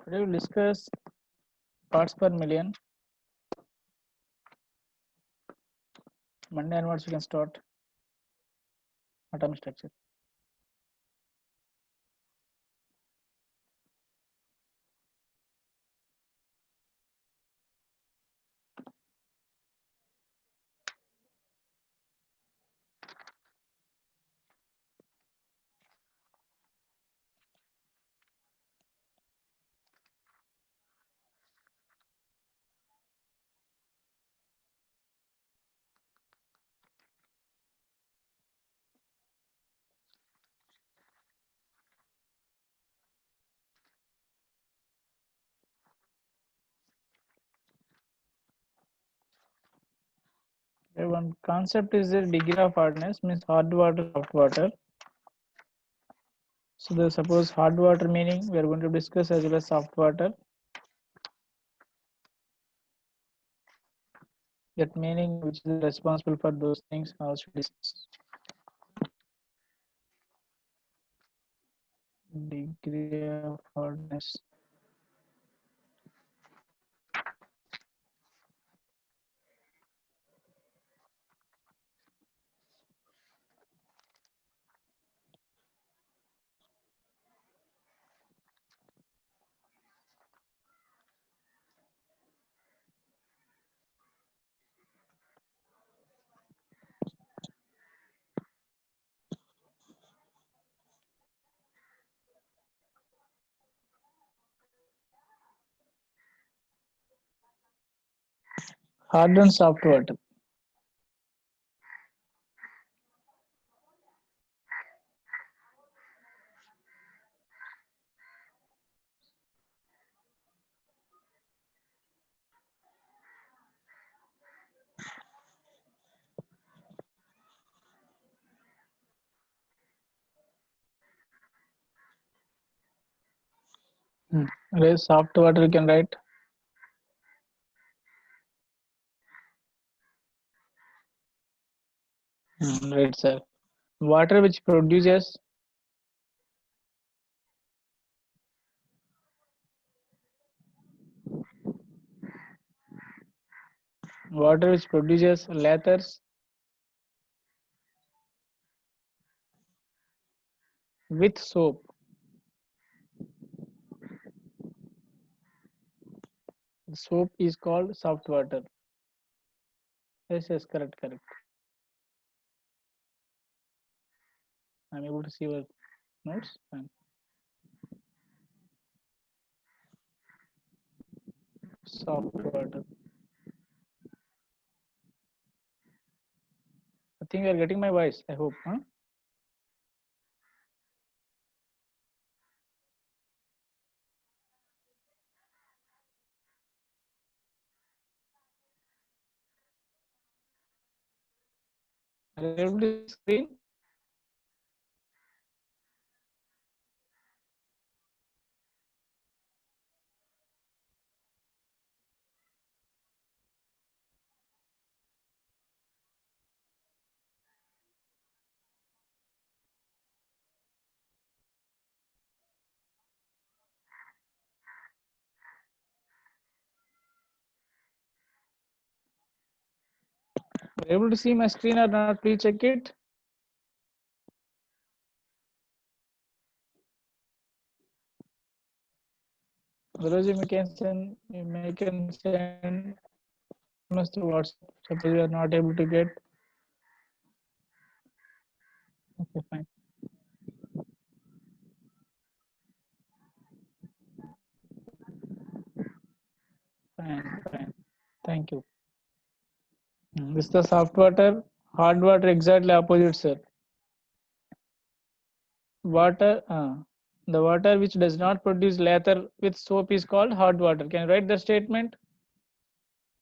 Today we'll discuss parts per million. Monday onwards we can start atomic structure. One concept is the degree of hardness, means hard water, soft water. So the suppose hard water meaning we are going to discuss as well as soft water. That meaning which is responsible for those things also discuss. Degree of hardness. Hard and soft water. Soft water you can write. Right, sir. Water which produces lathers with soap. The soap is called soft water. Yes, correct. I'm able to see your notes. Fine. Soft water. I think you are getting my voice. I hope. Huh? Are you able to screen? Are you able to see my screen or not? Please check it. Otherwise, you can send us to WhatsApp. Suppose you are not able to get. Okay, fine. Fine. Thank you. This is the soft water, hard water, exactly opposite, sir. Water, the water which does not produce lather with soap is called hard water. Can you write the statement?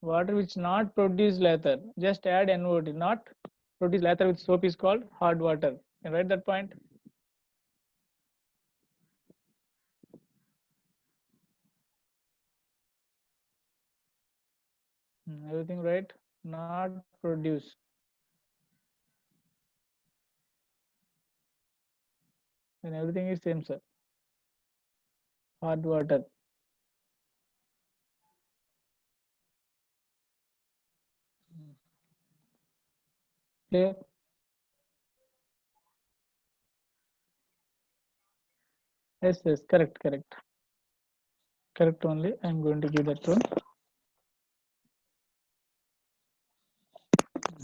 Water which not produce lather, just add N word, not produce lather with soap is called hard water. Can you write that point? Everything right? Not produce. Then everything is same, sir. Hard water. Clear? Yes, yes, correct, correct. Correct only. I'm going to give that one.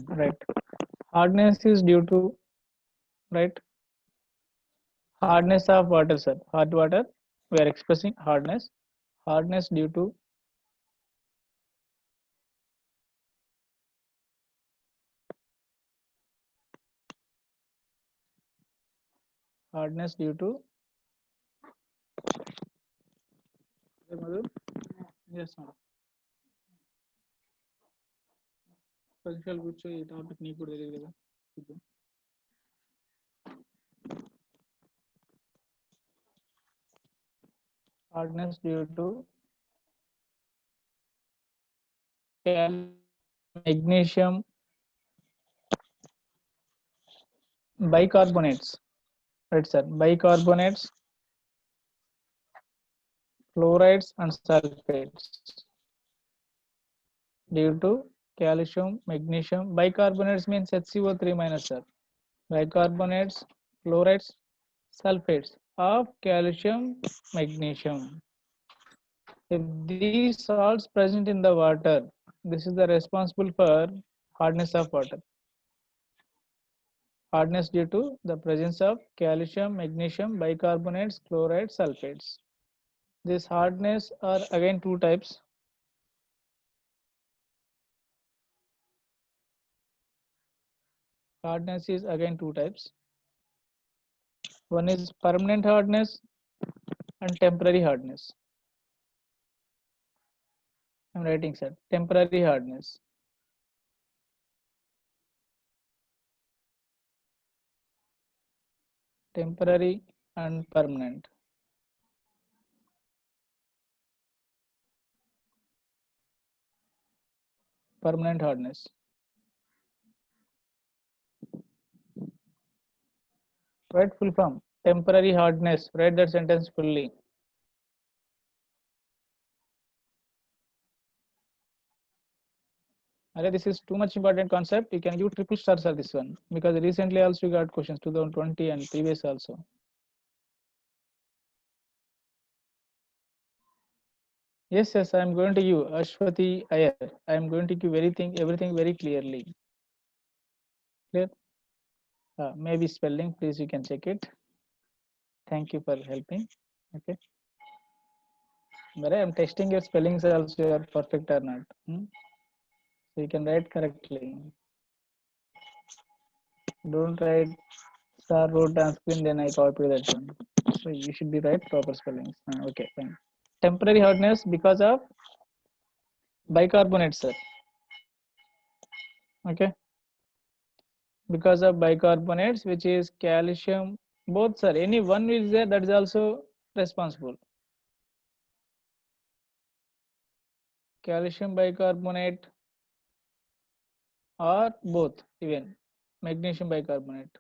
Right. Hardness is due to, right? Hardness of water, sir. Hot water. We are expressing hardness. Hardness due to hardness due to. Yes, ma'am. Special కూర్చో ఈ topic నీకు కూడా తెలియదు కదా. Hardness due to magnesium bicarbonates. Right, sir. Bicarbonates, fluorides, and sulfates due to calcium, magnesium. Bicarbonates means HCO3 minus, sir. Bicarbonates, fluorides, sulfates of calcium, magnesium. If these salts present in the water, this is the responsible for hardness of water. Hardness due to the presence of calcium, magnesium, bicarbonates, chlorides, sulfates. This hardness are again two types. Hardness is again two types. One is permanent hardness and temporary hardness. I'm writing, sir. Temporary hardness. Temporary and permanent. Permanent hardness. Write full form. Temporary hardness. Write that sentence fully. This is too much important concept. You can give triple stars for this one because recently also you got questions 2020 and previous also. Yes, yes, I am going to give Ashwati Iyer. I am going to give everything very clearly. Clear? Maybe spelling, please you can check it. Thank you for helping. Okay. But I am testing your spellings also, you are perfect or not. So you can write correctly. Don't write star wrote on screen, then I copy that one. So you should be right proper spellings. Okay, fine. Temporary hardness because of bicarbonate, sir. Okay. Because of bicarbonates, which is calcium, both, sir. Any one is there, that is also responsible. Calcium bicarbonate or both, even magnesium bicarbonate.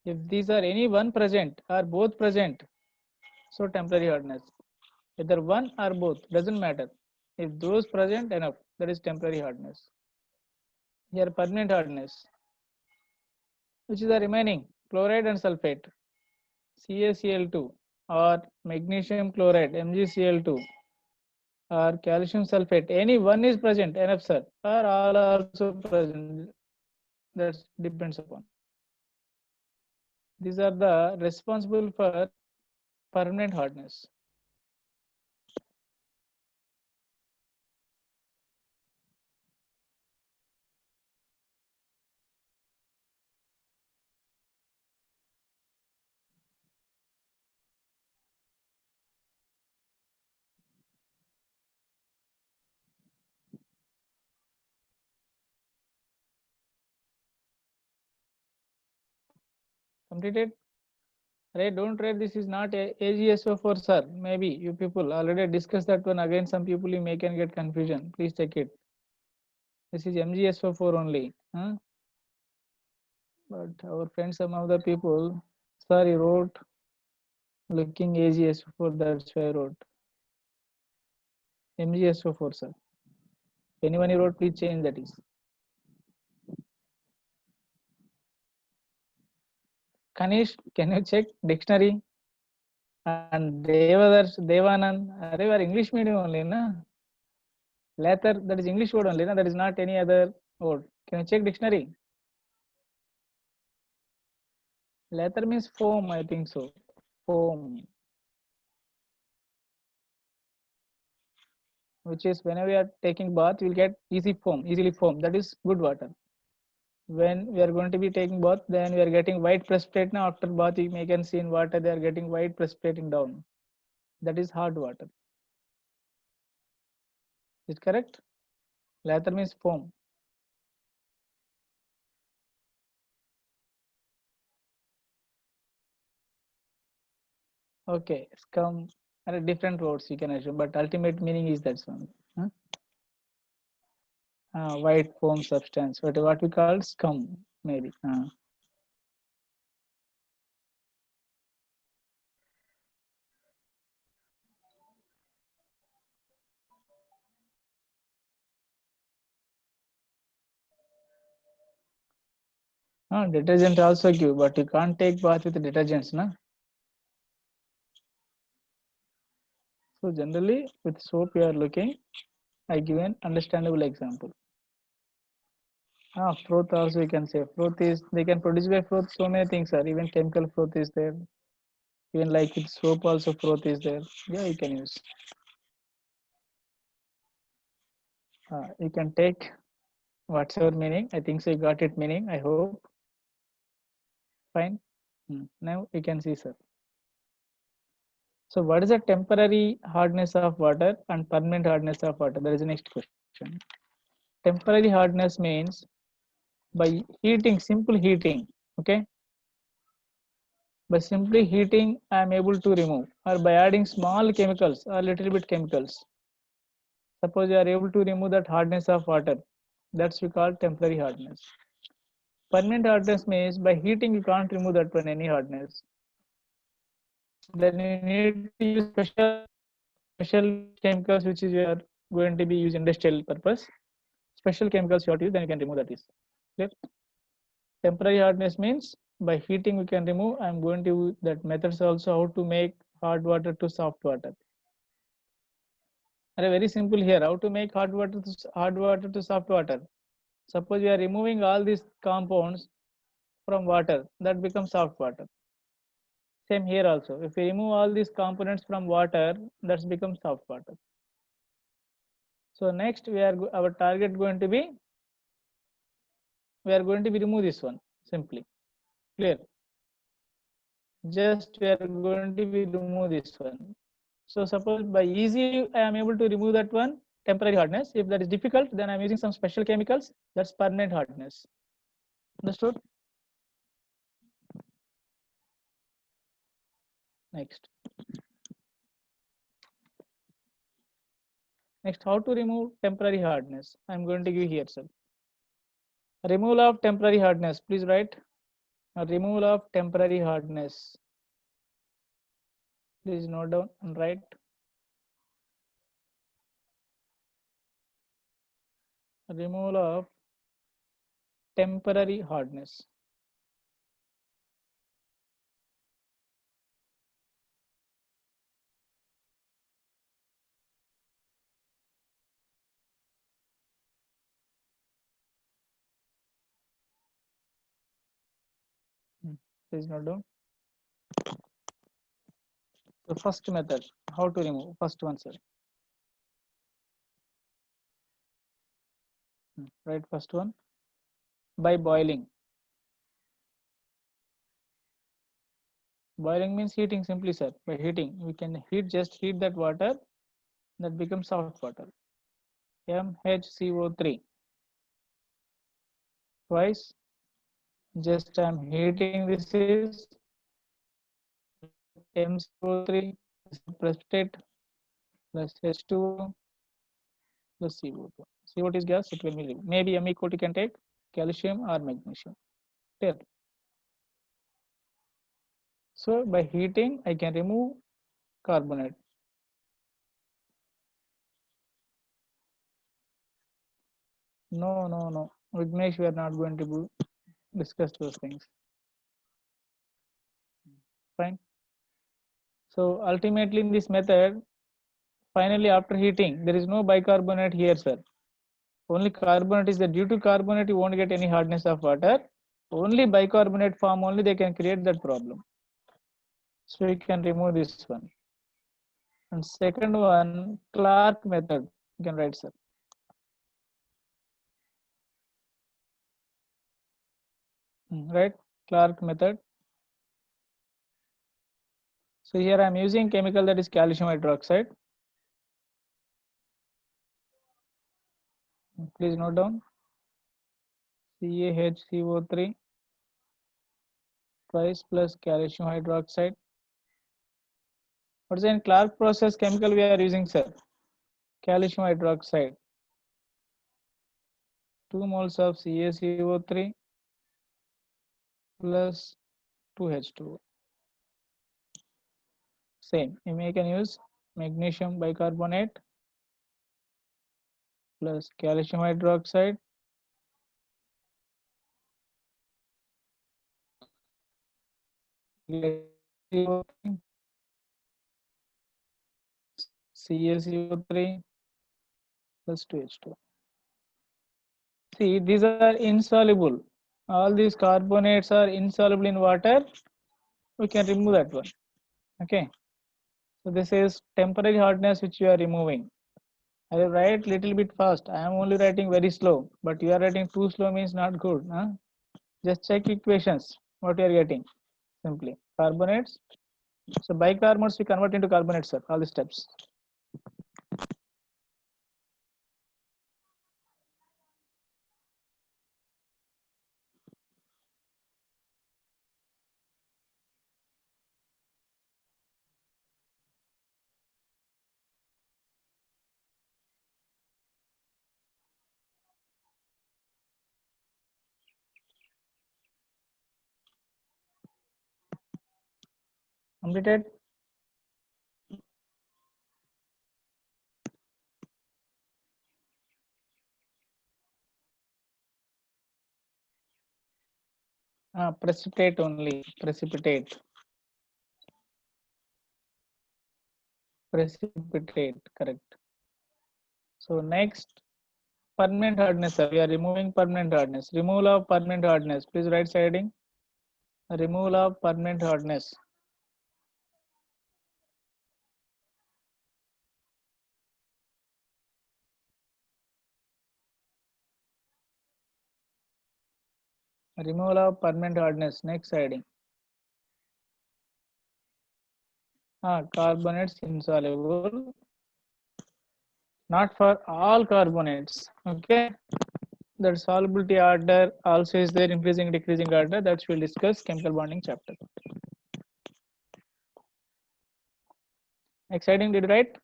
If these are any one present or both present, so temporary hardness. Either one or both, doesn't matter. If those present, enough, that is temporary hardness. Here permanent hardness, which is the remaining chloride and sulfate, CaCl2 or magnesium chloride, MgCl2 or calcium sulfate, any one is present, enough, sir, or all are also present, that depends upon. These are the responsible for permanent hardness. Completed? Right, don't write this is not a AgSO4, sir. Maybe you people already discussed that one. Again, some people you may can get confusion. Please check it. This is MgSO4 only. But our friends, some of the people, sorry, wrote looking AgSO4, that's why I wrote MgSO4, sir. Anyone you wrote, please change that is. Kanish, can you check dictionary? And Devadarsh, Devanand, are you English medium only, na? Leather, that is English word only, na? That is not any other word. Can you check dictionary? Leather means foam, I think so. Foam, which is whenever we are taking bath, you will get easily foam. That is good water. When we are going to be taking bath, then we are getting white precipitate. Now after bath, you may can see in water they are getting white precipitating down. That is hard water. Is it correct? Lather means foam. Okay, scum and different words you can assume, but ultimate meaning is that one. Huh? White foam substance, what we call scum, maybe. Detergent also give, but you can't take bath with detergents, na? So generally with soap you are looking, I give an understandable example. Froth also you can say. Froth is, they can produce by froth so many things are, even chemical froth is there. Even like with soap also froth is there. Yeah, you can use. You can take whatever meaning. I think so you got it meaning, I hope. Fine. Now you can see, sir. So what is the temporary hardness of water and permanent hardness of water? That is the next question. Temporary hardness means by heating, simple heating, okay? By simply heating, I am able to remove, or by adding small chemicals or little bit chemicals. Suppose you are able to remove that hardness of water. That's we call temporary hardness. Permanent hardness means by heating you can't remove that one any hardness. Then you need to use special chemicals which is you are going to be used industrial purpose. Special chemicals you have to use, then you can remove that is. Clear? Temporary hardness means by heating we can remove. I'm going to use that methods also how to make hard water to soft water. Very simple here. How to make hard water to soft water? Suppose we are removing all these compounds from water, that becomes soft water. Same here also. If we remove all these components from water, that's becomes soft water. So next we are our target going to be, we are going to be remove this one simply. Clear? Just we are going to be remove this one. So suppose by easy I am able to remove that one temporary hardness. If that is difficult, then I'm using some special chemicals. That's permanent hardness. Understood? Next. Next, how to remove temporary hardness? I'm going to give here, sir. Removal of temporary hardness. Please write. Removal of temporary hardness. Please note down and write. Removal of temporary hardness. Please note down. The first method, how to remove. First one, sir. Right, first one. By boiling. Boiling means heating simply, sir. By heating, we can just heat that water, that becomes soft water. MHCO3. Twice. Just I'm heating this is MCO3 precipitate plus H2O plus CO2. CO2 is gas, it will be maybe M equal to can take calcium or magnesium. Clear? So by heating, I can remove carbonate. No. Vignesh, we are not going to discuss those things. Fine. So ultimately in this method, finally after heating, there is no bicarbonate here, sir. Only carbonate is there. Due to carbonate, you won't get any hardness of water. Only bicarbonate form only they can create that problem. So you can remove this one. And second one, Clark method. You can write, sir. Right? Clark method. So here I am using chemical that is calcium hydroxide. Please note down CaHCO3 twice plus calcium hydroxide. What is in Clark process chemical we are using, sir? Calcium hydroxide. 2 moles of CaCO3 plus 2H2O. Same. You can use magnesium bicarbonate plus calcium hydroxide CaCO3 plus 2H2O. See, these are insoluble. All these carbonates are insoluble in water. We can remove that one. Okay. So this is temporary hardness which you are removing. I will write little bit fast. I am only writing very slow, but you are writing too slow means not good. Huh? Just check equations. What you are getting? Simply carbonates. So bicarbonates we convert into carbonates, sir. All the steps. Completed. Precipitate only. Precipitate. Precipitate. Correct. So next, permanent hardness, sir. We are removing permanent hardness. Removal of permanent hardness. Please write siding. Removal of permanent hardness. Removal of permanent hardness. Next siding. Carbonates insoluble. Not for all carbonates. Okay. That solubility order also is there, increasing decreasing order. That we'll discuss chemical bonding chapter. Exciting, did you write?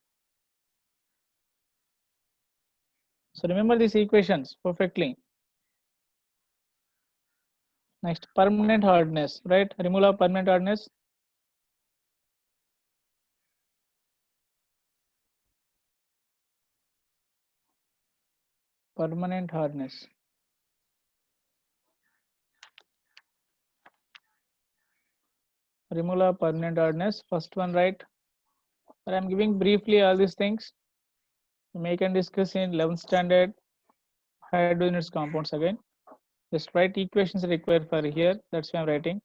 So remember these equations perfectly. Next, permanent hardness, right? Removal of permanent hardness. Permanent hardness. Removal of permanent hardness. First one, right? But I'm giving briefly all these things. We can discuss in 11th standard hydrogenous compounds again. Just write equations required for here. That's why I'm writing.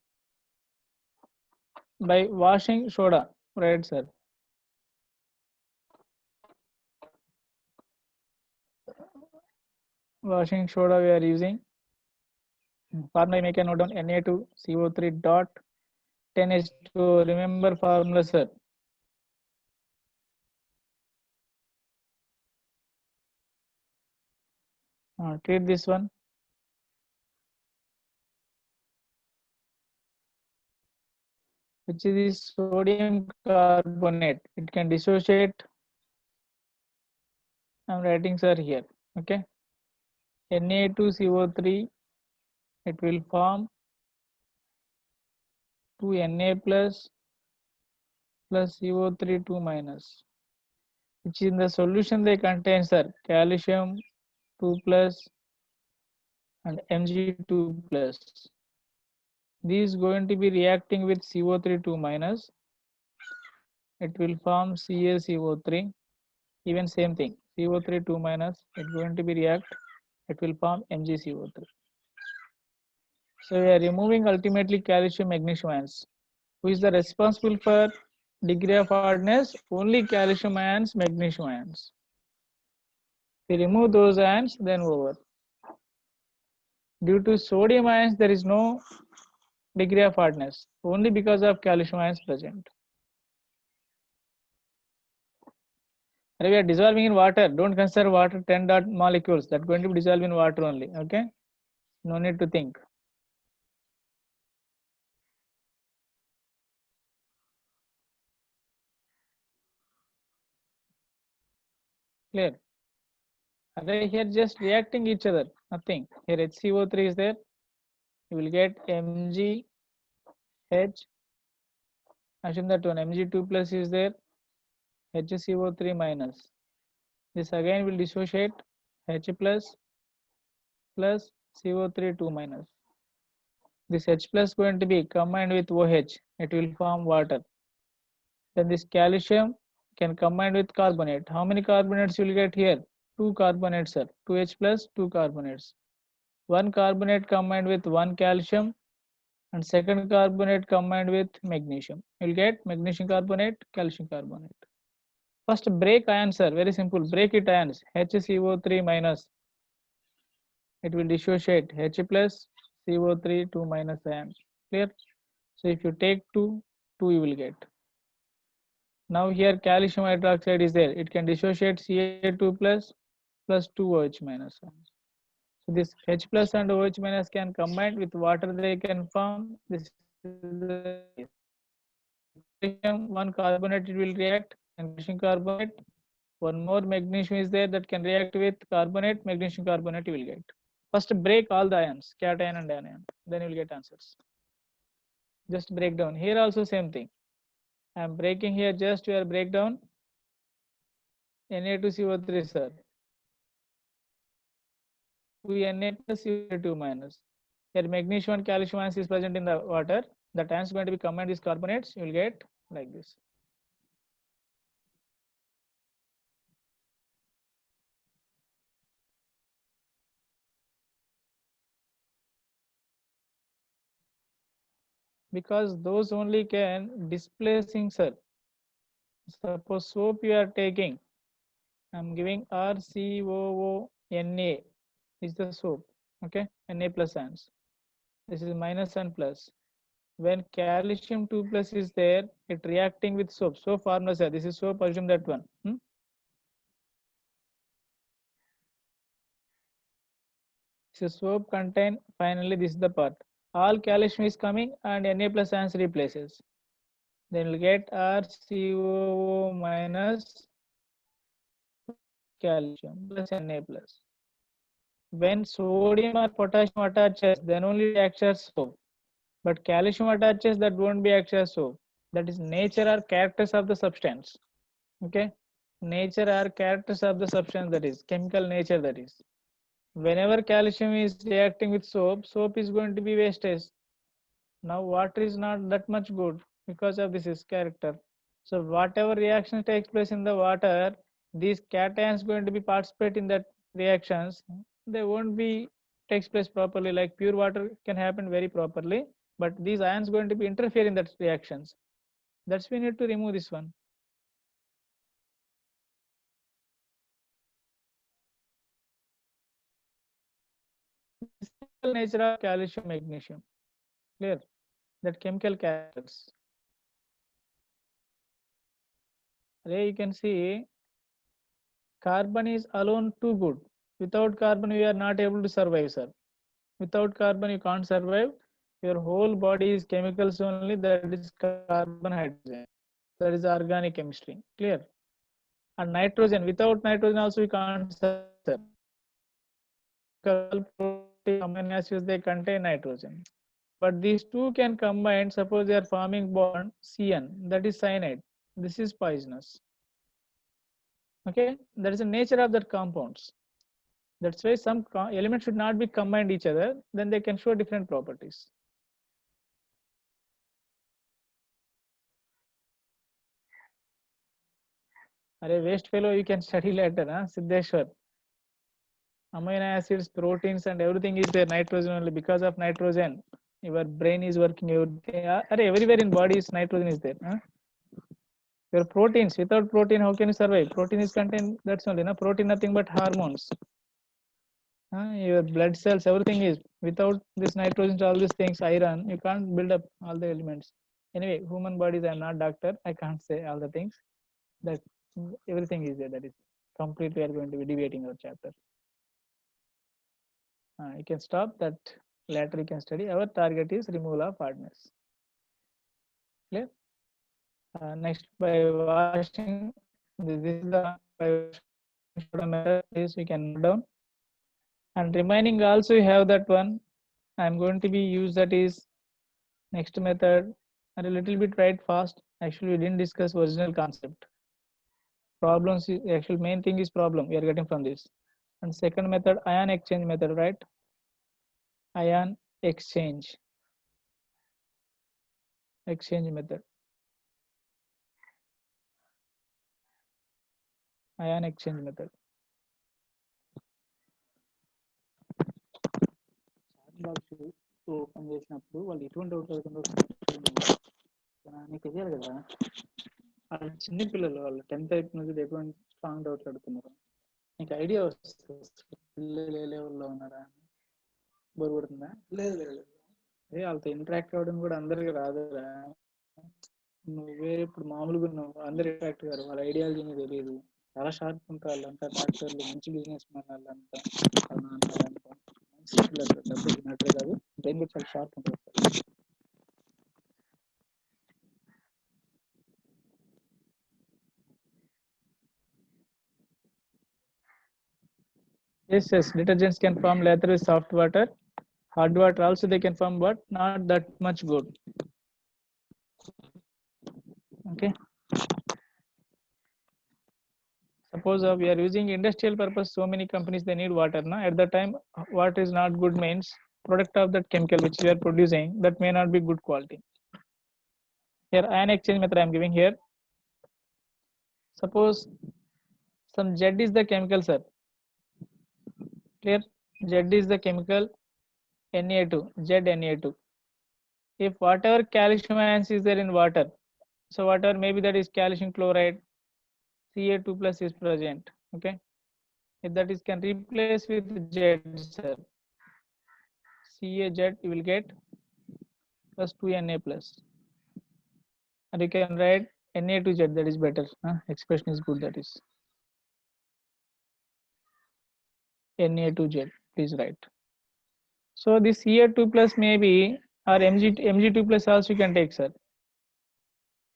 By washing soda, right, sir? Washing soda we are using. Formula make a note down Na2CO3 dot 10H2O. Remember formula, sir. Treat this one. Which is the sodium carbonate. It can dissociate. I'm writing, sir, here. Okay. Na2CO3. It will form 2Na plus CO3 2 minus. Which in the solution they contain, sir, calcium 2 plus and Mg2 plus. This is going to be reacting with CO3 2 minus. It will form CaCO3. Even same thing, CO3 2 minus. It's going to be react. It will form MgCO3. So we are removing ultimately calcium magnesium ions. Who is the responsible for degree of hardness? Only calcium ions, magnesium ions. We remove those ions, then over. Due to sodium ions, there is no degree of hardness, only because of calcium ions present. And we are dissolving in water. Don't consider water 10 dot molecules. That's going to be dissolved in water only. Okay? No need to think. Clear? Are here just reacting each other? Nothing. Here HCO3 is there. You will get MgH. Assume that one Mg2 plus is there. HCO3 minus. This again will dissociate H plus plus CO3 2 minus. This H plus going to be combined with OH. It will form water. Then this calcium can combine with carbonate. How many carbonates you will get here? 2 carbonates, sir. 2H plus 2 carbonates. One carbonate combined with one calcium and second carbonate combined with magnesium. You will get magnesium carbonate, calcium carbonate. First break ions, sir. Very simple. Break it ions. HCO3 minus. It will dissociate H plus CO3 2 minus ions. Clear? So if you take 2, 2 you will get. Now here calcium hydroxide is there. It can dissociate Ca2 plus 2 OH minus. So this H plus and OH minus can combine with water. They can form this calcium. One carbonate it will react and calcium carbonate. One more magnesium is there that can react with carbonate. Magnesium carbonate you will get. First break all the ions, cation and anion. Then you will get answers. Just break down. Here also same thing. I am breaking here just your breakdown. Na2CO3 sir. 2Na plus CO2 minus. Here magnesium and calcium ions is present in the water. The ions going to be combined with carbonates. You will get like this. Because those only can displacing, sir. Suppose soap you are taking. I am giving RCOONA is the soap. Okay, Na plus ions. This is minus and plus. When calcium 2 plus is there, it reacting with soap. Soap formula, sir. This is soap. Assume that one. So soap contain, finally this is the part. All calcium is coming and Na plus ions replaces. Then we'll get RCOO minus calcium plus Na plus. When sodium or potassium attaches, then only it acts as soap. But calcium attaches, that won't be acts as soap. That is nature or characters of the substance. Okay, nature or characters of the substance, that is chemical nature, that is. Whenever calcium is reacting with soap, soap is going to be wastage. Now water is not that much good because of this is character. So whatever reaction takes place in the water, these cations going to be participate in that reactions. They won't be takes place properly. Like pure water can happen very properly, but these ions going to be interfere in that reactions. That's we need to remove this one. Nature of calcium magnesium. Clear? That chemical characters. Here you can see carbon is alone too good. Without carbon, we are not able to survive, sir. Without carbon, you can't survive. Your whole body is chemicals only. That is carbon, hydrogen. That is organic chemistry. Clear? And nitrogen. Without nitrogen, also we can't survive, sir. Protein amino acids they contain nitrogen. But these two can combine. Suppose they are forming bond CN. That is cyanide. This is poisonous. Okay, that is the nature of that compounds. That's why some elements should not be combined each other, then they can show different properties. Arey waste fellow, you can study later, huh? Siddheshwar. Amino acids, proteins, and everything is there. Nitrogen only, because of nitrogen, your brain is working. Everything. Arey everywhere in body is nitrogen is there. Huh? Your proteins. Without protein, how can you survive? Protein is contained. That's only. No protein, nothing but hormones. Your blood cells, everything is. Without this nitrogen, all these things, iron, you can't build up all the elements. Anyway, human bodies. I'm not doctor. I can't say all the things. That everything is there. That is complete. We are going to be debating our chapter. You can stop that. Later you can study. Our target is removal of hardness. Clear? Next, by washing, this is the by method. This we can note down. And remaining also you have that one. I'm going to be use that is next method. And a little bit write fast. Actually, we didn't discuss original concept. Problems. Actual main thing is problem we are getting from this. And second method, ion exchange method, right? Ion exchange method. Ion exchange method. Box open చేసినప్పుడు వాళ్ళు ఎటువంటి doubt అడుగుతుందో నీకు తెలియాలి కదా. వాళ్ళు చిన్న పిల్లలు, వాళ్ళు 10th అయిపోయిన ఎటువంటి స్ట్రాంగ్ డౌట్స్ అడుగుతున్నారు. నీకు ఐడియా వస్తుంది పిల్లలు ఏ లెవెల్లో ఉన్నారా. బోర్ కొడుతుందా? లేదు లేదు. అదే వాళ్ళతో ఇంటరాక్ట్ అవ్వడం కూడా అందరికి రాదురా. నువ్వు వేరే ఇప్పుడు మామూలుగా ఉన్నావు, అందరు ఇంటరాక్ట్ గారు, వాళ్ళ ఐడియాలజీ నీకు తెలియదు. చాలా షార్ప్ ఉంటారు వాళ్ళంతా. డాక్టర్లు, మంచి బిజినెస్ మ్యాన్ వాళ్ళంతా, వాళ్ళ నాన్న వాళ్ళంతా డబ్బులు మ్యాటర్ కాదు, బ్రెయిన్ కూడా చాలా షార్ప్ ఉంటుంది. Yes, detergents can form lather with soft water. Hard water also they can form, but not that much good. Okay. Suppose we are using industrial purpose, so many companies they need water. Na? At the time, water is not good means product of that chemical which we are producing, that may not be good quality. Here ion exchange method I am giving here. Suppose some Z is the chemical, sir. Clear? Z is the chemical, Na2, ZNA2. If whatever calcium ions is there in water, so whatever maybe that is calcium chloride, Ca2 plus is present. Okay. If that is can replace with Z, sir. CaZ you will get plus 2Na plus. And you can write Na2Z, that is better. Expression is good, that is. Na2Z, please write. So this Ca2 plus maybe, or Mg2 plus also you can take, sir.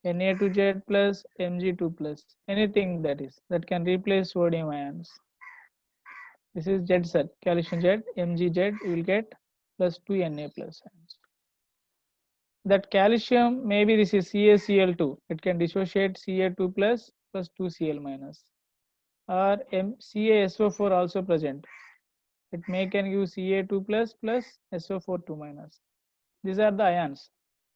Na2Z plus Mg2 plus, anything that is, that can replace sodium ions. This is Z, sir. Calcium Z, MgZ you will get plus 2Na plus ions. That calcium, maybe this is CaCl2. It can dissociate Ca2 plus 2Cl minus. Or CaSO4 also present. It may can give Ca2 plus SO4 2 minus. These are the ions.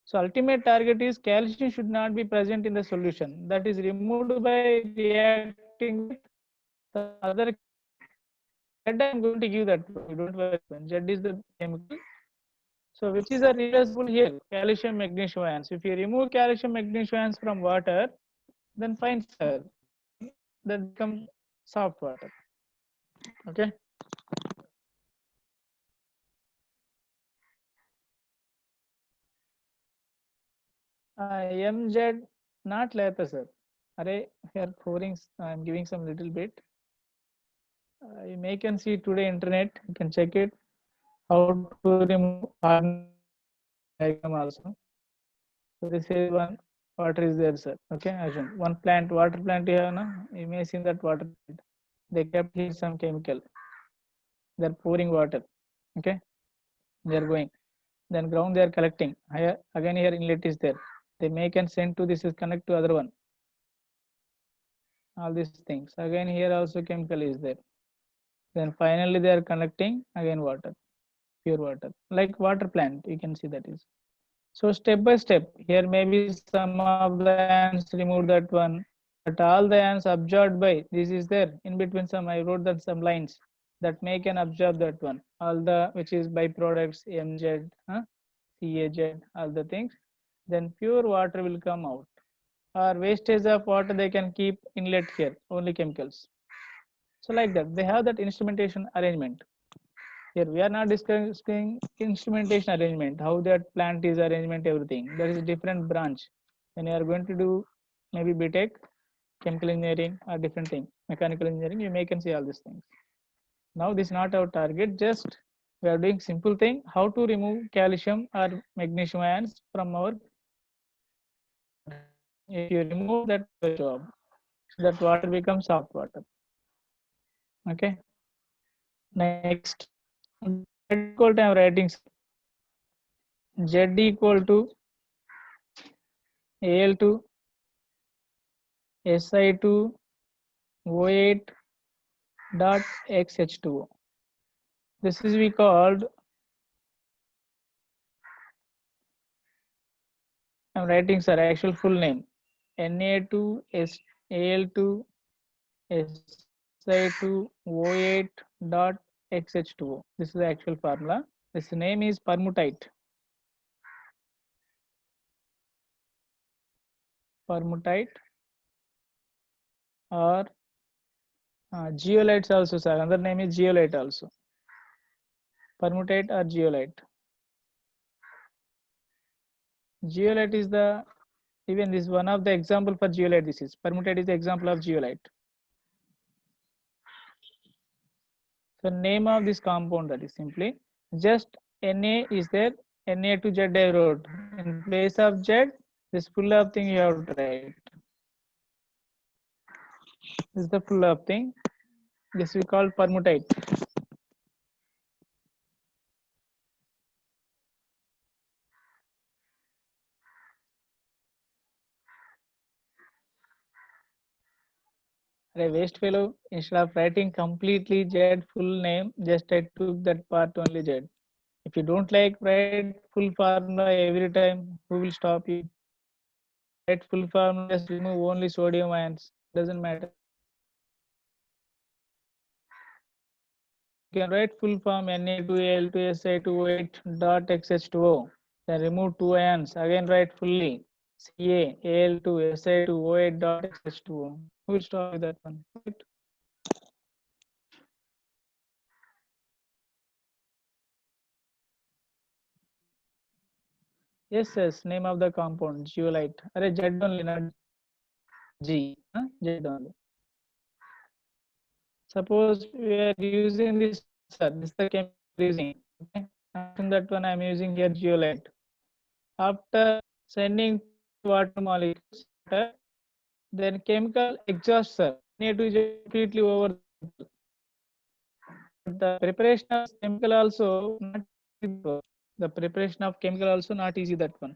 So ultimate target is calcium should not be present in the solution. That is removed by reacting with the other. Z I am going to give that. You don't worry. Z is the chemical. So which is a replaceable here? Calcium magnesium ions. If you remove calcium magnesium ions from water, then fine, sir. That becomes soft water. Okay. MZ not later, sir. Array here pouring. I am giving some little bit. You may can see today internet. You can check it. How to remove diagram also. So this is one water is there, sir. Okay, assume one plant, water plant you have, na? You may see that water plant. They kept here some chemical. They are pouring water. Okay, they are going. Then ground they are collecting. Here again here inlet is there. They make and send to this is connect to other one. All these things. Again here also chemical is there. Then finally they are connecting again water, pure water, like water plant. You can see that is. So step by step, here maybe some of the ants remove that one. But all the ions absorbed by this is there in between some I wrote that some lines that make and absorb that one. All the which is byproducts MZ, CAZ, all the things. Then pure water will come out. Or wastage of water they can keep inlet here, only chemicals. So like that, they have that instrumentation arrangement. Here we are not discussing instrumentation arrangement, how that plant is arrangement, everything. There is a different branch. When you are going to do maybe BTech, chemical engineering or different thing, mechanical engineering, you may can see all these things. Now this is not our target, just we are doing simple thing, how to remove calcium or magnesium ions from our water. If you remove that job, so that water becomes soft water. Okay. Next, Z equal to I am writing Z equal to Al2 Si2 O8 dot XH2O. This is we called, I'm writing sir actual full name, Na2 Al2 Si2 O8 dot XH2O. This is the actual formula. This name is permutite. Permutite or geolites also sir. Another name is geolite also. Permutite or geolite. Geolite is the, even this one of the example for geolite. This is permutite is the example of geolite. So name of this compound, that is simply just Na is there, Na to Z I wrote. In place of Z, this full of thing you have to write. This is the full of thing. This we call permutite. A waste fellow, instead of writing completely Z full name, just I took that part only Z. If you don't like write full formula every time, who will stop you? Write full formula, just remove only sodium ions. Doesn't matter. You can write full form Na2Al2Si2O8 dot XH2O. Then remove two ions. Again write fully CaAl2Si2O8 dot XH2O. Who will stop with that one? Right? Yes, name of the compound, zeolite. Array Z only, not G. Z only. Suppose we are using this, sir. This is the chemical using. Okay. From that one, I am using here zeolite. After sending water molecules, then chemical exhaust, sir. Need to completely over. The preparation of chemical also not easy. The preparation of chemical also not easy, that one.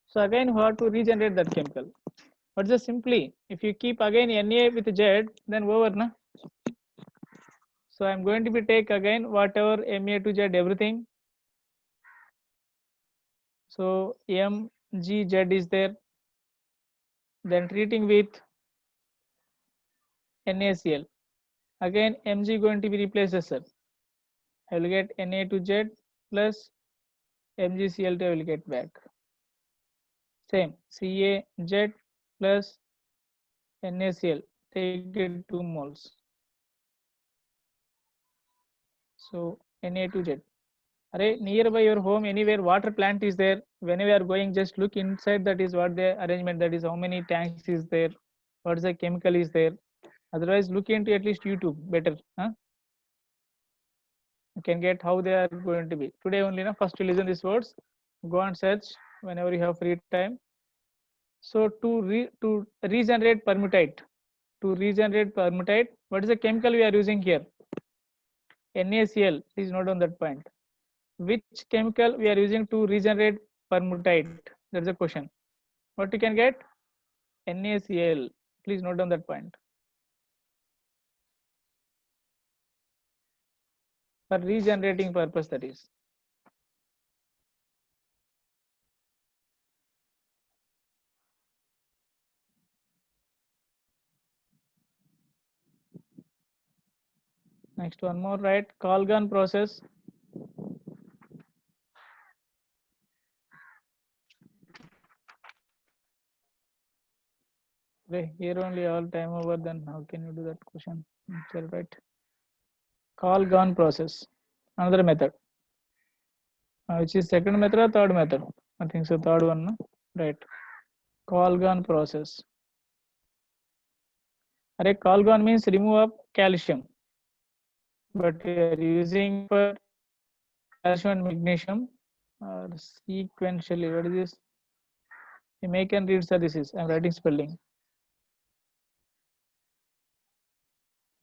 So again, we have to regenerate that chemical. But just simply, if you keep again Na with Z, then over, na. So I'm going to be take again whatever Ma to Z everything. So MgZ is there. Then treating with NaCl. Again Mg going to be replaced, sir. I will get Na to Z plus MgCl2 I will get back. Same CaZ plus NaCl. Take it 2 moles. So Na to Z. Array, nearby your home, anywhere water plant is there. Whenever you are going, just look inside. That is what the arrangement. That is how many tanks is there. What is the chemical is there. Otherwise, look into at least YouTube. Better. You can get how they are going to be. Today only, first you listen these words. Go and search whenever you have free time. So to regenerate permutite, what is the chemical we are using here? NaCl. Please note on that point. Which chemical we are using to regenerate permutite? That's the question. What you can get? NaCl. Please note down that point. For regenerating purpose, that is. Next one more, right? Colgan process. Here only all time over, then how can you do that question? Right. Colgan process. Another method. Which is second method or third method? I think so, third one, no? Right. Colgan process. Colgan means remove of calcium, but we are using for calcium and magnesium or sequentially. What is this? You make and read, sir. This is, I'm writing spelling.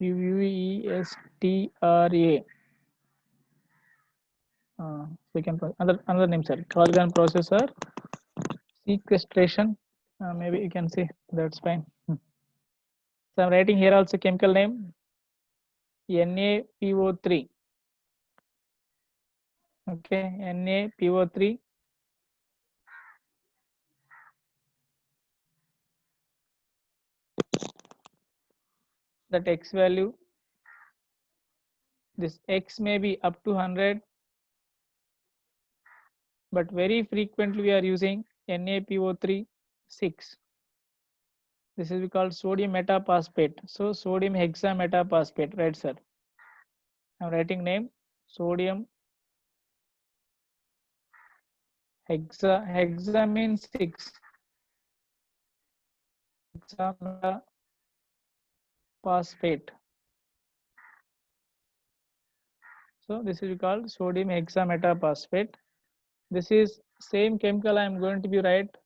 Uestra. Second another name, sir. Colgan process or sequestration. Maybe you can see, that's fine. So I'm writing here also chemical name NaPO3. Okay, NaPO3. That X value, this X may be up to 100, but very frequently we are using NaPO3 6. This is called sodium metaphosphate. So sodium hexametaphosphate, right, sir? I'm writing name sodium hexa means 6. Hexametaphosphate. So this is called sodium hexametaphosphate. This is same chemical I am going to be write.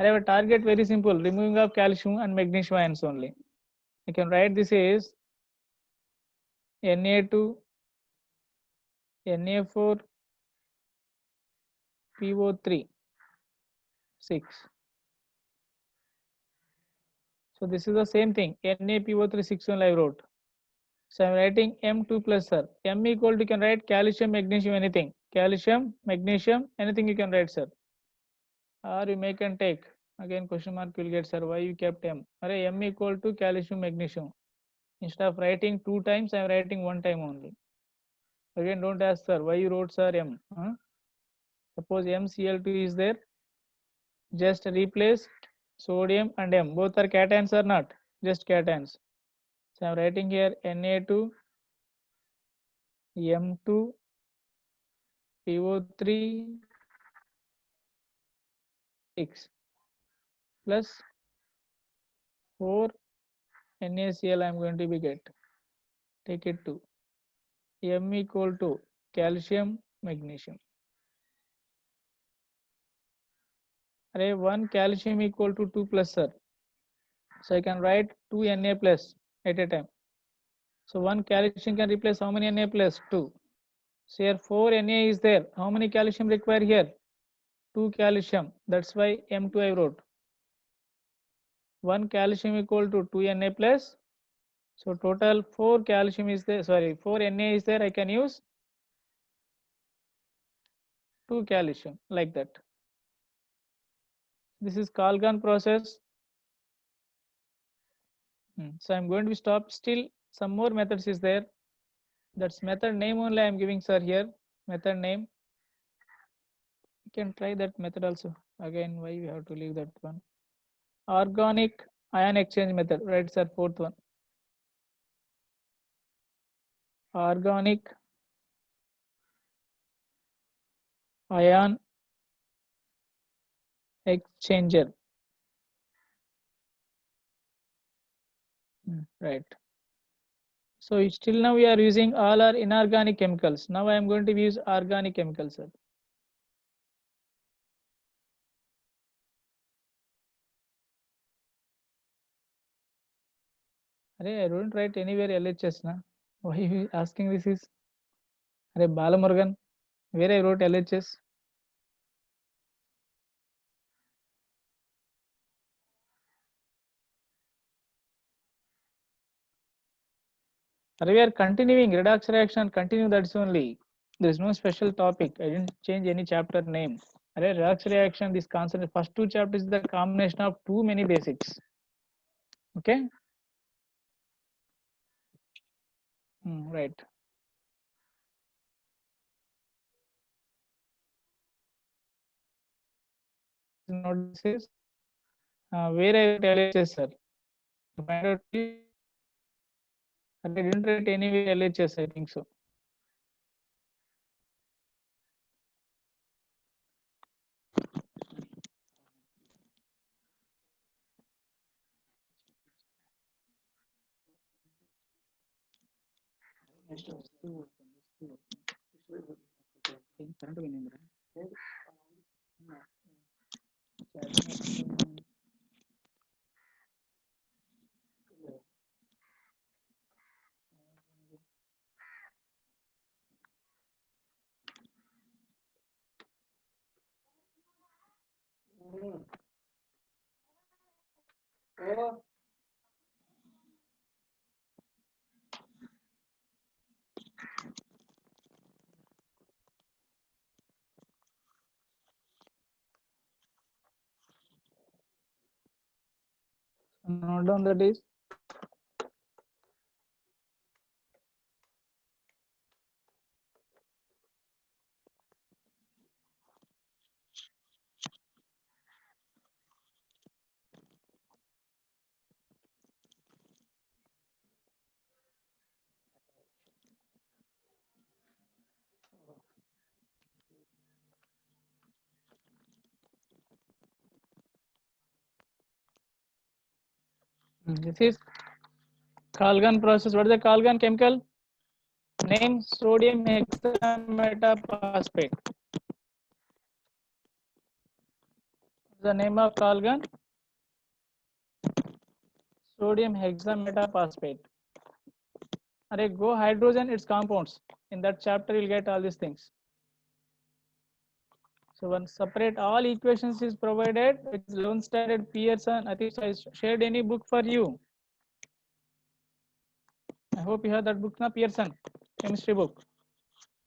I have a target, very simple, removing of calcium and magnesium ions only. I can write this is Na2, Na4, PO3, 6. So this is the same thing, NaPO3 6 only I wrote. So I'm writing M2 plus, sir. M equal to, you can write calcium, magnesium, anything. Calcium, magnesium, anything you can write, sir. Or you make and take. Again question mark you will get, sir. Why you kept M? M equal to calcium, magnesium. Instead of writing 2 times, I am writing 1 time only. Again, don't ask, sir, why you wrote, sir, M. Suppose MCl2 is there. Just replace sodium and M. Both are cations or not? Just cations. So I am writing here Na2, M2, PO3, 6 plus 4 NaCl I am going to be get. Take it to M equal to calcium, magnesium. 1 calcium equal to 2 plus, sir. So I can write 2 Na plus at a time. So 1 calcium can replace how many Na plus? 2. So here 4 Na is there. How many calcium require here? 2 calcium. That's why M2 I wrote. 1 calcium equal to 2 Na plus. So total 4 calcium is there. Sorry, 4 Na is there. I can use 2 calcium like that. This is Colgan process. So I'm going to stop. Still some more methods is there. That's method name only I am giving, sir, here. Method name. You can try that method also. Again, why we have to leave that one? Organic ion exchange method, right, sir? Fourth one. Organic ion exchanger. Right. So still now we are using all our inorganic chemicals. Now I am going to use organic chemicals, sir. I don't write anywhere LHS, na? Why are you asking this is? Balamurgan, where I wrote LHS? We are continuing redox reaction, continue, that's only. There is no special topic. I didn't change any chapter name. Redox reaction, this concept, first 2 chapters is the combination of too many basics. Okay. Right. Note this is where I write LHS, sir. To find out, please. I didn't write anywhere LHS, I think so. Note down that is this is Kalgan process. What is the Kalgan chemical? Name sodium hexametaphosphate. The name of Kalgan? Sodium hexametaphosphate. Array, go hydrogen, its compounds. In that chapter, you'll get all these things. So one separate all equations is provided. It's 11th standard Pearson. I think I shared any book for you. I hope you have that book, na Pearson chemistry book.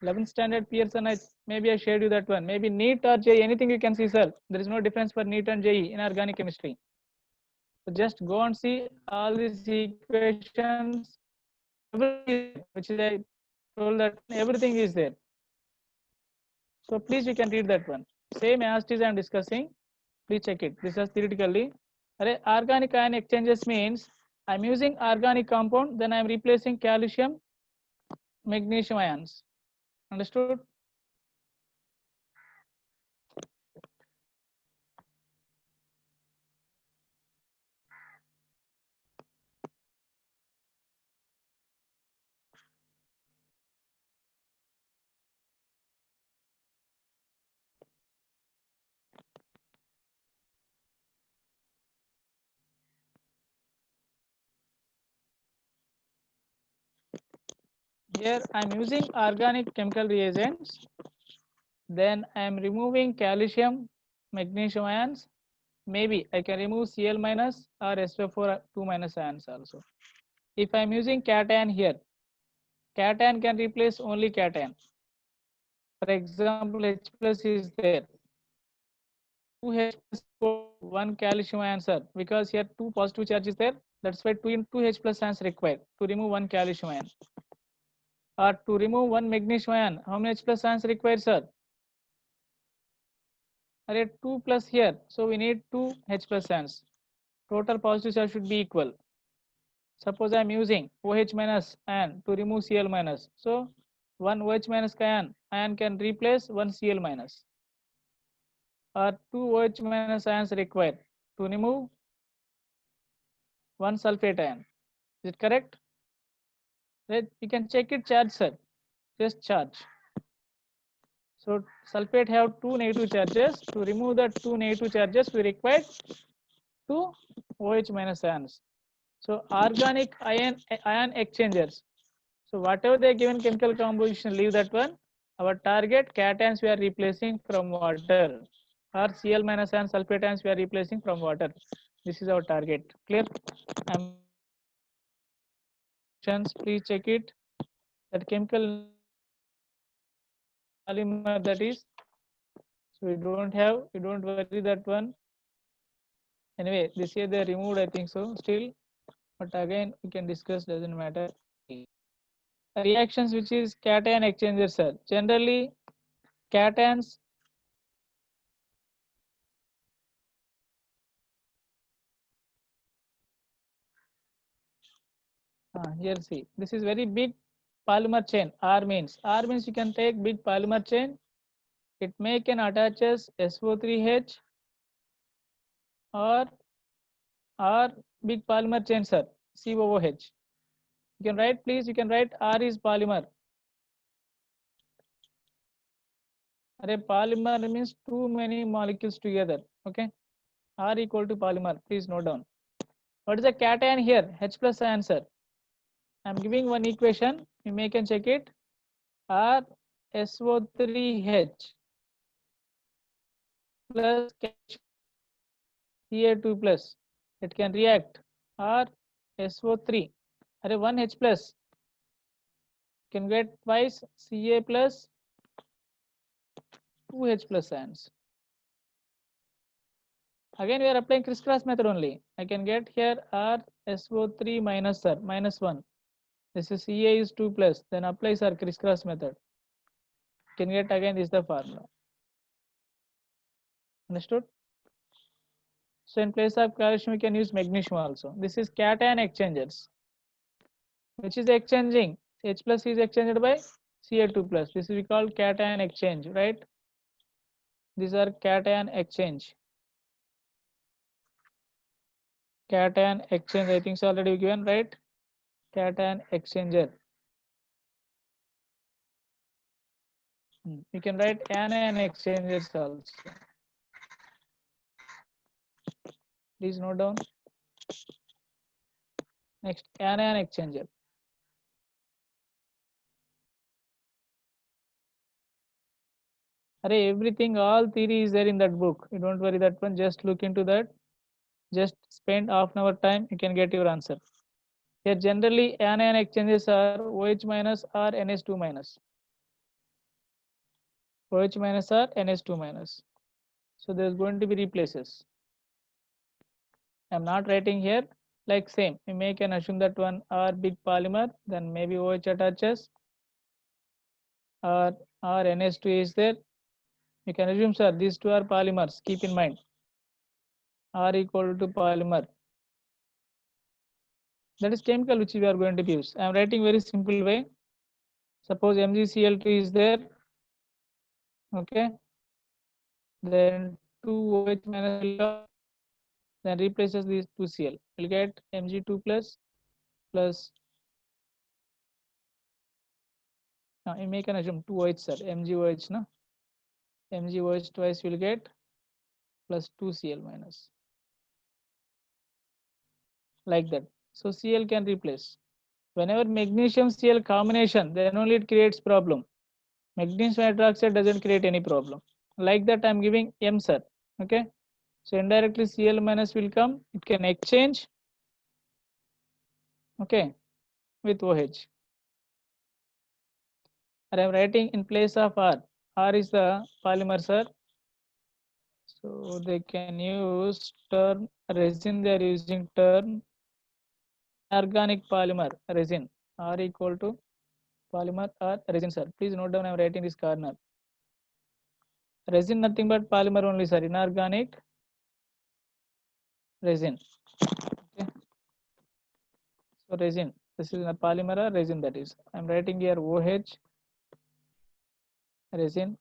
11th standard Pearson. Maybe I shared you that one. Maybe NEET or JEE, anything you can see, sir. There is no difference for NEET and JEE in organic chemistry. So just go and see all these equations. Which is I told that everything is there. So please you can read that one. Same as it is I am discussing. Please check it. This is theoretically. Organic ion exchanges means I'm using organic compound, then I'm replacing calcium, magnesium ions. Understood? Here I'm using organic chemical reagents. Then I'm removing calcium, magnesium ions. Maybe I can remove Cl minus or SO4 2 minus ions also. If I'm using cation here, cation can replace only cation. For example, H plus is there. 2H plus 1 calcium ions, because here 2 positive charges there. That's why 2 H plus ions required to remove 1 calcium ion. Or to remove 1 magnesium ion, how many H plus ions required, sir? Array 2 plus here, so we need 2 H plus ions. Total positive charge should be equal. Suppose I am using OH minus ion to remove Cl minus. So 1 OH minus ion can replace 1 Cl minus. Or 2 OH minus ions required to remove 1 sulfate ion. Is it correct? Right? You can check it charge, sir. Just charge. So sulfate have 2 negative charges. To remove the 2 negative charges, we require 2 OH minus ions. So organic ion exchangers. So whatever they given chemical composition, leave that one. Our target cations we are replacing from water, or Cl minus ion sulfate ions we are replacing from water. This is our target. Clear? Please check it. That chemical polymer that is. So we don't worry that one. Anyway, this year they removed, I think so. Still, but again we can discuss. Doesn't matter. reactions which is cation exchanger, sir. Generally, cations here see, this is very big polymer chain. R means you can take big polymer chain. It may can attaches SO3H or big polymer chain, sir. COOH. You can write, please. You can write R is polymer. Array polymer means too many molecules together. Okay. R equal to polymer. Please note down. What is the cation here? H plus answer. I'm giving one equation. You may can check it. R SO3H plus Ca2 plus. It can react R SO3. Array 1 H plus can get twice Ca plus 2 H plus ions. Again, we are applying crisscross method only. I can get here R SO3 minus sir minus 1. This is Ca is 2 plus. Then apply sir crisscross method. Can get again this is the formula. Understood? So in place of calcium, we can use magnesium also. This is cation exchangers, which is exchanging. H plus is exchanged by Ca2 plus. This is we call cation exchange, right? These are cation exchange. Cation exchange, I think so already given, right? Cation exchanger. You can write anion exchangers also. Please note down. Next, anion exchanger. Array, everything, all theory is there in that book. You don't worry that one. Just look into that. Just spend half an hour time. You can get your answer. Here, generally, anion exchanges are OH minus or NH2 minus. OH minus or NH2 minus. So there's going to be replaces. I'm not writing here. Like same, you may can assume that one R big polymer, then maybe OH attaches, or NH2 is there. You can assume, sir, these two are polymers. Keep in mind, R equal to polymer. That is chemical which we are going to use. I am writing very simple way. Suppose MgCl2 is there. Okay. Then 2OH minus will come, then replaces these 2Cl. We'll get Mg2 plus now you make an assume 2OH, sir. MgOH, no? MgOH twice will get plus 2Cl minus. Like that. So Cl can replace. Whenever magnesium Cl combination, then only it creates problem. Magnesium hydroxide doesn't create any problem. Like that, I'm giving M, sir. Okay. So indirectly Cl minus will come. It can exchange. Okay. With OH. And I'm writing in place of R. R is the polymer, sir. So they can use term resin. They are using term organic polymer resin. R equal to polymer or resin, sir. Please note down. I'm writing this corner. Resin nothing but polymer only, sir. Inorganic resin. Okay. So resin. This is a polymer or resin, that is. I'm writing here OH resin.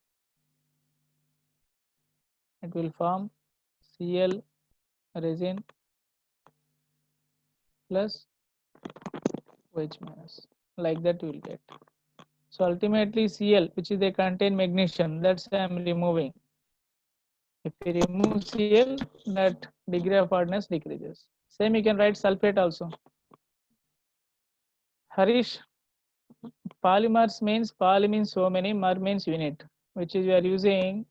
It will form Cl resin plus OH minus. Like that we will get. So ultimately Cl, which is they contain magnesium, that's I am removing. If we remove Cl, that degree of hardness decreases. Same you can write sulfate also. Harish, polymers means poly means so many, mer means unit, which is we are using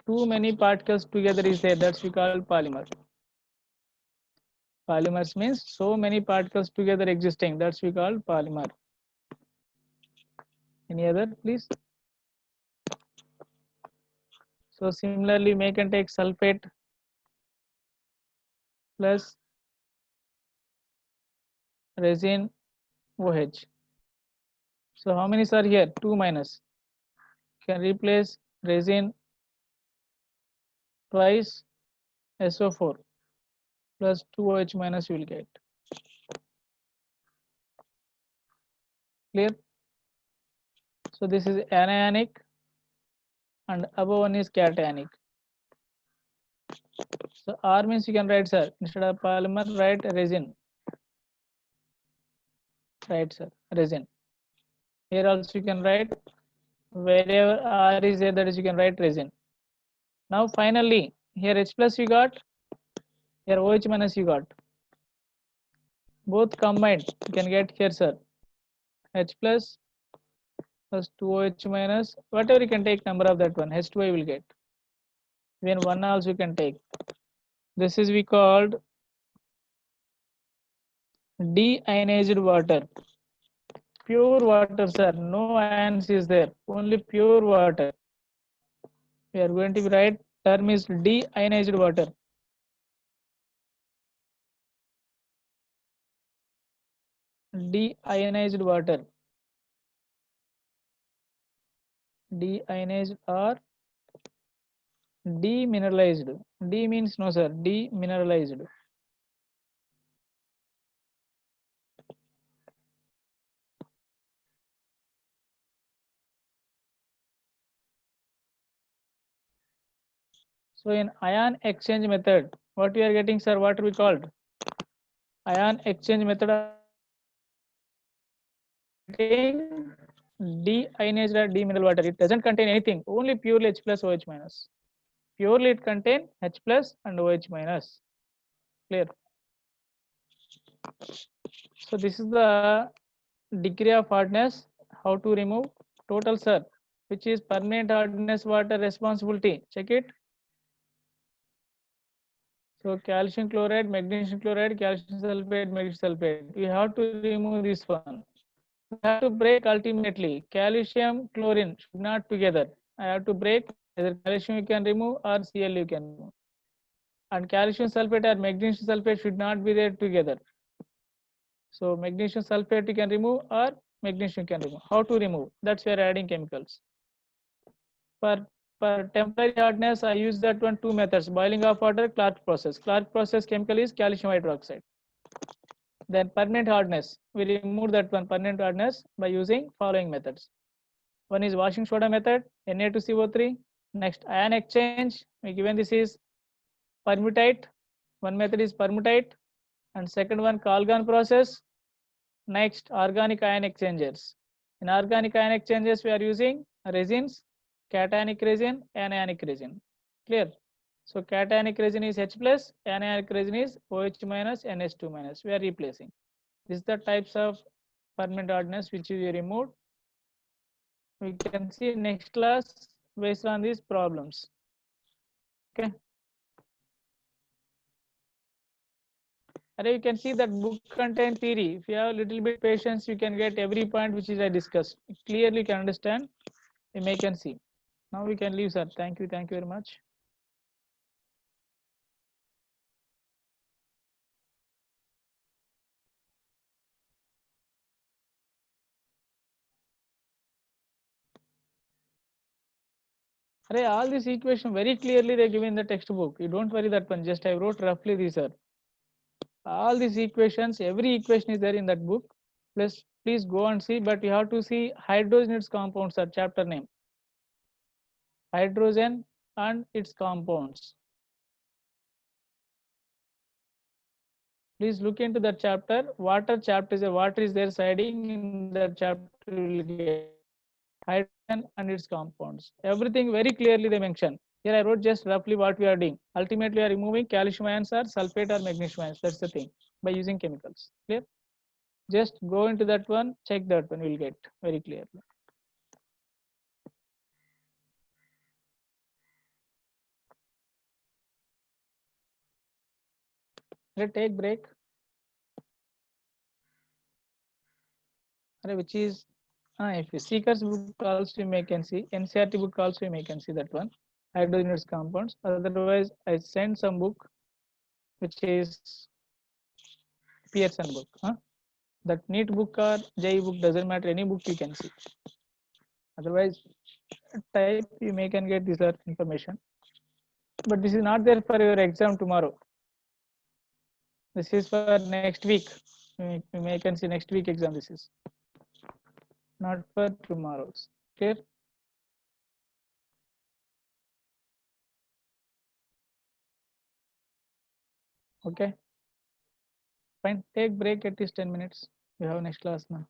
too many particles together is there. That's we call polymer. Polymers means so many particles together existing. That's we call polymer. Any other, please? So similarly, we can take sulfate plus resin OH. So how many are here? 2 minus. Can replace resin twice SO4 plus 2OH minus you will get. Clear? So this is anionic and above one is cationic. So R means you can write, sir, instead of polymer write resin. Right, sir, resin. Here also you can write wherever R is there, that is you can write resin. Now finally here H plus you got, here OH minus you got. Both combined you can get here, sir, H plus 2OH minus, whatever you can take number of that one, H2O you will get. Even one also you can take. This is we called deionized water. Pure water, sir, no ions is there, only pure water. We are going to write term is deionized water. Deionized water. Deionized or demineralized. D means no, sir, demineralized. So in ion exchange method, what we are getting, sir, what we called? Ion exchange method deionized or demineral water. It doesn't contain anything, only purely H plus OH minus. Purely it contain H plus and OH minus. Clear? So this is the degree of hardness. How to remove? Total, sir, which is permanent hardness water responsibility. Check it. So calcium chloride, magnesium chloride, calcium sulfate, magnesium sulfate. We have to remove this one. We have to break ultimately. Calcium, chlorine should not together. I have to break, either calcium you can remove or Cl you can remove. And calcium sulfate or magnesium sulfate should not be there together. So magnesium sulfate you can remove or magnesium you can remove. How to remove? That's where adding chemicals. For temporary hardness, I use that one two methods: boiling of water, Clark process. Clark process chemical is calcium hydroxide. Then permanent hardness, we remove that one permanent hardness by using following methods. One is washing soda method, Na2CO3. Next, ion exchange. We given this is permutate. One method is permutate, and second one Kalgan process. Next, organic ion exchangers. In organic ion exchangers, we are using resins, cationic resin, anionic resin. Clear? So cationic resin is H plus, anionic resin is OH minus, NH2 minus. We are replacing. This is the types of permanent hardness which we removed. We can see next class based on these problems. Okay. And you can see that book content theory. If you have a little bit patience, you can get every point which is I discussed. Clearly can understand. You may can see. Now we can leave, sir. Thank you. Thank you very much. All this equation very clearly they given in the textbook. You don't worry that one. Just I wrote roughly these are. All these equations, every equation is there in that book. Please go and see, but you have to see hydrogen its compounds are chapter name. Hydrogen and its compounds. Please look into that chapter. Water chapter is a water is there siding in that chapter. You will get hydrogen and its compounds. Everything very clearly they mention. Here I wrote just roughly what we are doing. Ultimately, we are removing calcium ions or sulfate or magnesium ions. That's the thing by using chemicals. Clear? Just go into that one, check that one. You will get very clearly. Let's take break. Which is if you Seeker's book also you may can see, NCERT book also you may can see that one, hydrogen compounds. Otherwise, I send some book which is Pearson book. That NEET book or JEE book doesn't matter, any book you can see. Otherwise, type you may can get this information, but this is not there for your exam tomorrow. This is for next week. You may can see next week exam. This is not for tomorrow's. Clear? Okay. Fine. Take break at least 10 minutes. We have next class now.